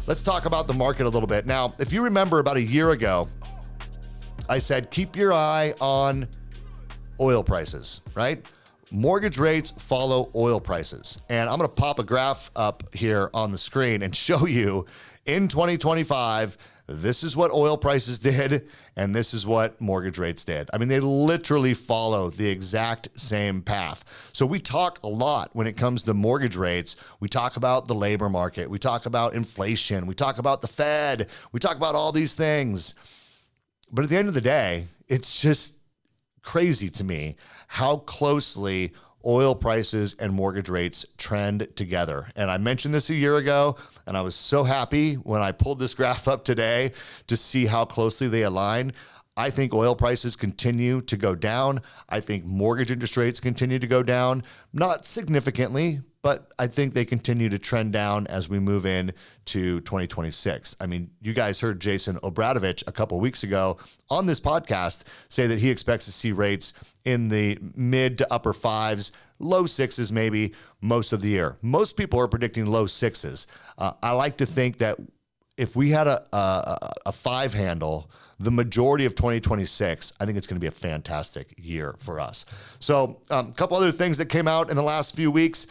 let's talk about the market a little bit. Now, if you remember about a year ago, I said, keep your eye on oil prices, right? Mortgage rates follow oil prices. And I'm going to pop a graph up here on the screen and show you in 2025, this is what oil prices did, and this is what mortgage rates did. I mean, they literally follow the exact same path. So we talk a lot when it comes to mortgage rates. We talk about the labor market. We talk about inflation. We talk about the Fed. We talk about all these things. But at the end of the day, it's just crazy to me how closely oil prices and mortgage rates trend together. And I mentioned this a year ago, and I was so happy when I pulled this graph up today to see how closely they align. I think oil prices continue to go down. I think mortgage interest rates continue to go down, not significantly, but I think they continue to trend down as we move into 2026. I mean, you guys heard Jason Obradovich a couple of weeks ago on this podcast say that he expects to see rates in the mid to upper fives, low sixes maybe most of the year. Most people are predicting low sixes. I like to think that if we had a five handle, the majority of 2026, I think it's going to be a fantastic year for us. So a couple other things that came out in the last few weeks.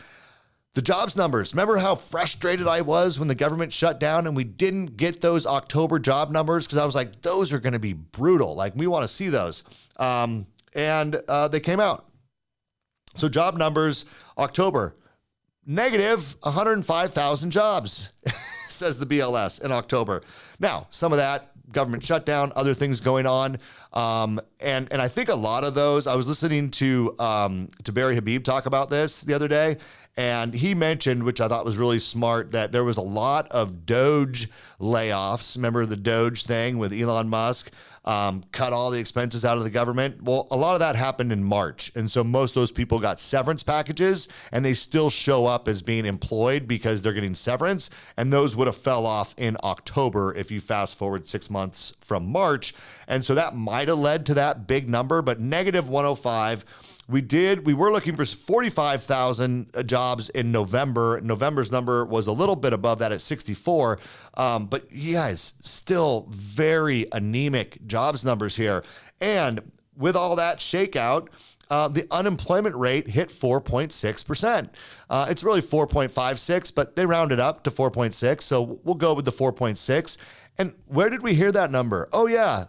The jobs numbers. Remember how frustrated I was when the government shut down and we didn't get those October job numbers? Because I was like, those are going to be brutal. Like, we want to see those. And they came out. So job numbers, October, negative 105,000 jobs, says the BLS in October. Now, some of that government shutdown, other things going on. And I think a lot of those, I was listening to Barry Habib talk about this the other day, and he mentioned, which I thought was really smart, that there was a lot of Doge layoffs. Remember the Doge thing with Elon Musk? Cut all the expenses out of the government. Well, a lot of that happened in March. And so most of those people got severance packages, and they still show up as being employed because they're getting severance. And those would have fell off in October if you fast forward 6 months from March. And so that might have led to that big number, but negative 105. We were looking for 45,000 jobs in November. November's number was a little bit above that at 64. But you guys, still very anemic jobs numbers here. And with all that shakeout, the unemployment rate hit 4.6%. It's really 4.56, but they rounded up to 4.6. So we'll go with the 4.6. And where did we hear that number? Oh yeah,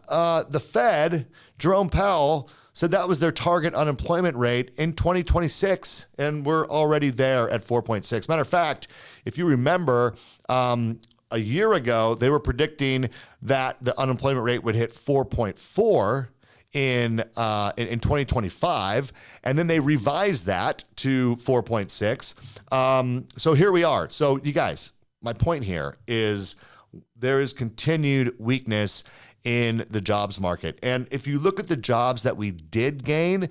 the Fed, Jerome Powell, said that was their target unemployment rate in 2026, and we're already there at 4.6. Matter of fact, if you remember, a year ago, they were predicting that the unemployment rate would hit 4.4 in 2025, and then they revised that to 4.6. So here we are. So you guys, my point here is there is continued weakness in the jobs market. And if you look at the jobs that we did gain,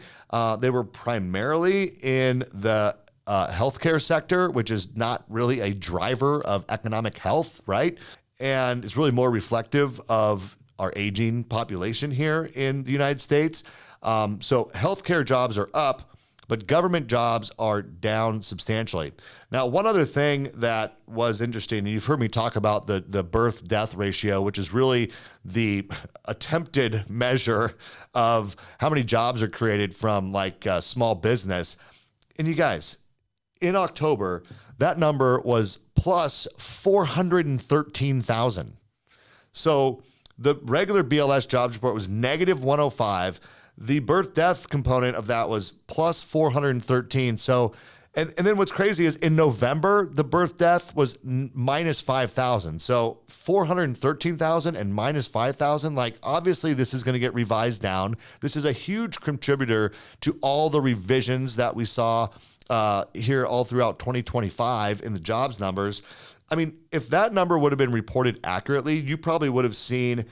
they were primarily in the healthcare sector, which is not really a driver of economic health, right? And it's really more reflective of our aging population here in the United States. So healthcare jobs are up, but government jobs are down substantially. Now, one other thing that was interesting, and you've heard me talk about the birth-death ratio, which is really the attempted measure of how many jobs are created from like small business. And you guys, in October, that number was plus 413,000. So the regular BLS jobs report was negative 105. The birth-death component of that was plus 413. So, and then what's crazy is in November, the birth-death was minus 5,000. So 413,000 and minus 5,000, like obviously this is going to get revised down. This is a huge contributor to all the revisions that we saw here all throughout 2025 in the jobs numbers. I mean, if that number would have been reported accurately, you probably would have seen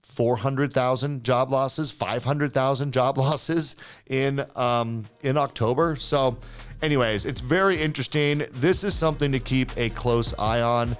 400,000 job losses, 500,000 job losses in October. So anyways, it's very interesting. This is something to keep a close eye on.